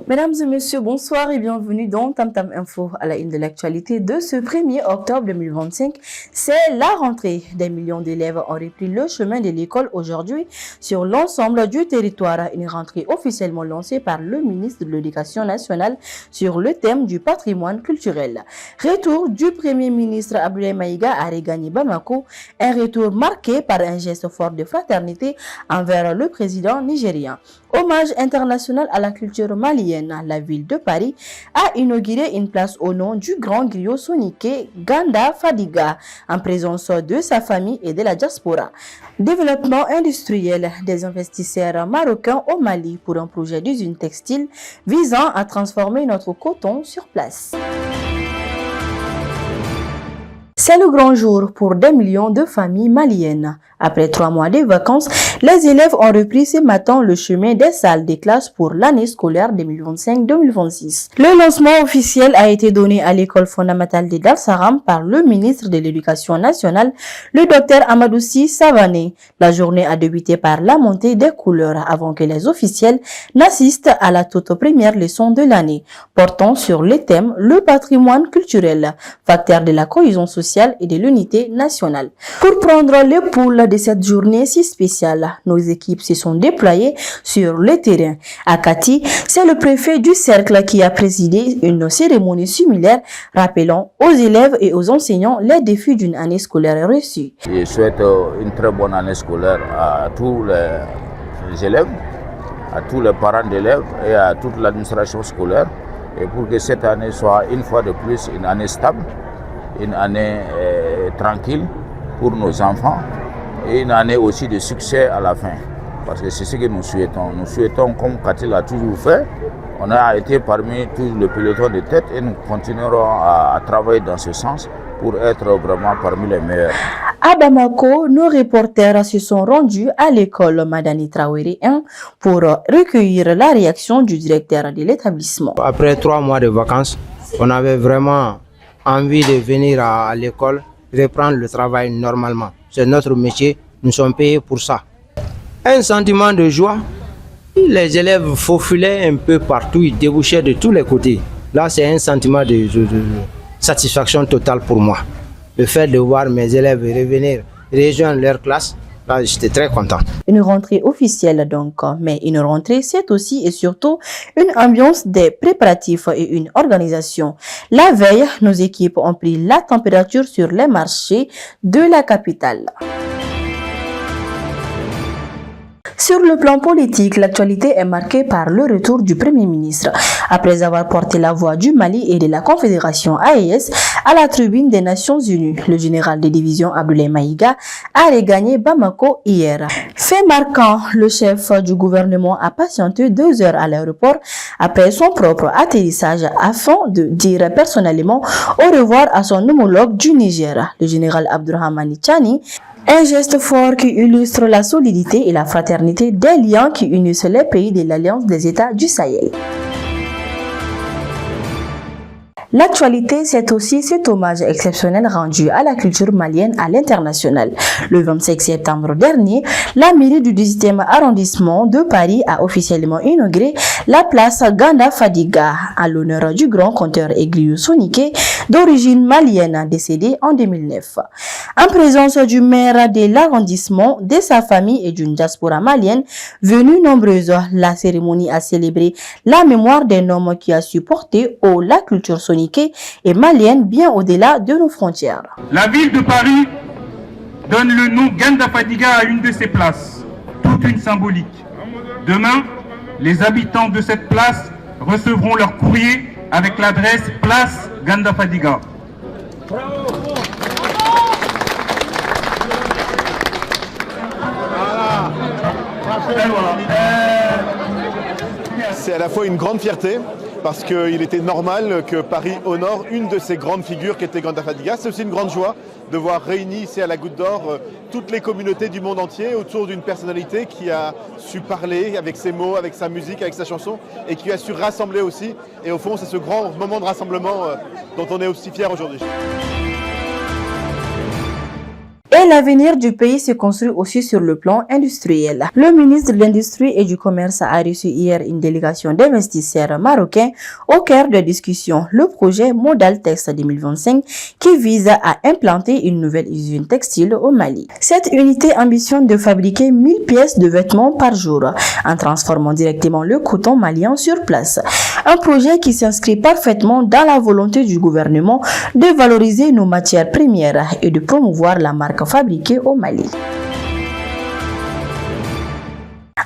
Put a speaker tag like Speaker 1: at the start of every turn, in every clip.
Speaker 1: Mesdames et messieurs, bonsoir et bienvenue dans Tam Tam Info. À la une de l'actualité de ce 1er octobre 2025, c'est la rentrée. Des millions d'élèves ont repris le chemin de l'école aujourd'hui sur l'ensemble du territoire. Une rentrée officiellement lancée par le ministre de l'Éducation nationale sur le thème du patrimoine culturel. Retour du Premier ministre Abdoulaye Maïga à regagner Bamako, un retour marqué par un geste fort de fraternité envers le président nigérien. Hommage international à la culture malienne. La ville de Paris a inauguré une place au nom du grand griot soniqué Ganda Fadiga en présence de sa famille et de la diaspora. Développement industriel des investisseurs marocains au Mali pour un projet d'usine textile visant à transformer notre coton sur place. C'est le grand jour pour des millions de familles maliennes. Après 3 mois de vacances, les élèves ont repris ce matin le chemin des salles des classes pour l'année scolaire 2025-2026. Le lancement officiel a été donné à l'école fondamentale de Dar Saram par le ministre de l'Éducation nationale, le docteur Amadoussi Savané. La journée a débuté par la montée des couleurs avant que les officiels n'assistent à la toute première leçon de l'année, portant sur le thème le patrimoine culturel, facteur de la cohésion sociale et de l'unité nationale. Pour prendre le pouls de cette journée si spéciale, nos équipes se sont déployées sur le terrain. À Kati, c'est le préfet du cercle qui a présidé une cérémonie similaire, rappelant aux élèves et aux enseignants les défis d'une année scolaire réussie.
Speaker 2: Je souhaite une très bonne année scolaire à tous les élèves, à tous les parents d'élèves et à toute l'administration scolaire, et pour que cette année soit une fois de plus une année stable, une année tranquille pour nos enfants et une année aussi de succès à la fin. Parce que c'est ce que nous souhaitons. Nous souhaitons, comme Kati l'a toujours fait, on a été parmi tout le peloton de tête et nous continuerons à travailler dans ce sens pour être vraiment parmi les meilleurs.
Speaker 1: À Bamako, nos reporters se sont rendus à l'école Madani Traoré 1 pour recueillir la réaction du directeur de l'établissement.
Speaker 3: Après 3 mois de vacances, on avait vraiment envie de venir à l'école, reprendre le travail normalement. C'est notre métier, nous sommes payés pour ça. Un sentiment de joie. Les élèves faufulaient un peu partout, ils débouchaient de tous les côtés. Là, c'est un sentiment de satisfaction totale pour moi. Le fait de voir mes élèves revenir, rejoindre leur classe, là, j'étais très content.
Speaker 1: Une rentrée officielle donc, mais une rentrée c'est aussi et surtout une ambiance des préparatifs et une organisation. La veille, nos équipes ont pris la température sur les marchés de la capitale. Sur le plan politique, l'actualité est marquée par le retour du Premier ministre. Après avoir porté la voix du Mali et de la Confédération AES à la tribune des Nations Unies, le général de division Abdoulaye Maïga a regagné Bamako hier. Fait marquant, le chef du gouvernement a patienté 2 heures à l'aéroport après son propre atterrissage afin de dire personnellement au revoir à son homologue du Niger, le général Abdourahmane Tchani. Un geste fort qui illustre la solidité et la fraternité des liens qui unissent les pays de l'Alliance des États du Sahel. L'actualité, c'est aussi cet hommage exceptionnel rendu à la culture malienne à l'international. Le 25 septembre dernier, la mairie du 18e arrondissement de Paris a officiellement inauguré la place Ganda Fadiga à l'honneur du grand conteur et griot soniqué d'origine malienne décédé en 2009. En présence du maire de l'arrondissement, de sa famille et d'une diaspora malienne venue nombreuse, la cérémonie a célébré la mémoire d'un homme qui a supporté haut la culture sonique et malienne bien au-delà de nos frontières.
Speaker 4: La ville de Paris donne le nom Ganda Fadiga à une de ses places, toute une symbolique. Demain, les habitants de cette place recevront leur courrier avec l'adresse place Ganda Fadiga.
Speaker 5: C'est à la fois une grande fierté parce qu'il était normal que Paris honore une de ses grandes figures qui était Ganda Fadiga. C'est aussi une grande joie de voir réunies ici à la Goutte d'Or toutes les communautés du monde entier autour d'une personnalité qui a su parler avec ses mots, avec sa musique, avec sa chanson et qui a su rassembler aussi. Et au fond, c'est ce grand moment de rassemblement dont on est aussi fiers aujourd'hui.
Speaker 1: Et Mais l'avenir du pays se construit aussi sur le plan industriel. Le ministre de l'Industrie et du Commerce a reçu hier une délégation d'investisseurs marocains au cœur de discussion, le projet Modal Text 2025 qui vise à implanter une nouvelle usine textile au Mali. Cette unité ambitionne de fabriquer 1000 pièces de vêtements par jour en transformant directement le coton malien sur place. Un projet qui s'inscrit parfaitement dans la volonté du gouvernement de valoriser nos matières premières et de promouvoir la marque fabriquée au Mali.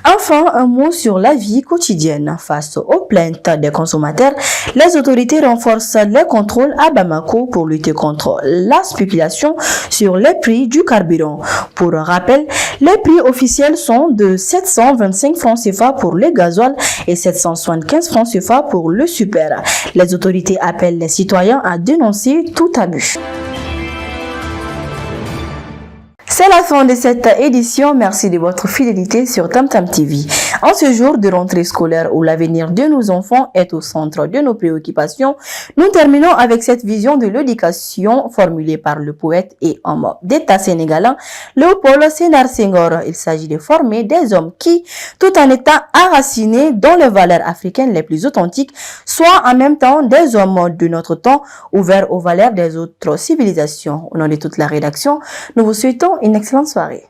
Speaker 1: Enfin, un mot sur la vie quotidienne. Face aux plaintes des consommateurs, les autorités renforcent les contrôles à Bamako pour lutter contre la spéculation sur les prix du carburant. Pour rappel, les prix officiels sont de 725 francs CFA pour le gasoil et 775 francs CFA pour le super. Les autorités appellent les citoyens à dénoncer tout abus. C'est la fin de cette édition. Merci de votre fidélité sur Tam Tam TV. En ce jour de rentrée scolaire où l'avenir de nos enfants est au centre de nos préoccupations, nous terminons avec cette vision de l'éducation formulée par le poète et homme d'État sénégalais Léopold Sédar Senghor. Il s'agit de former des hommes qui, tout en étant enracinés dans les valeurs africaines les plus authentiques, soient en même temps des hommes de notre temps ouverts aux valeurs des autres civilisations. Au nom de toute la rédaction, nous vous souhaitons une excellente soirée.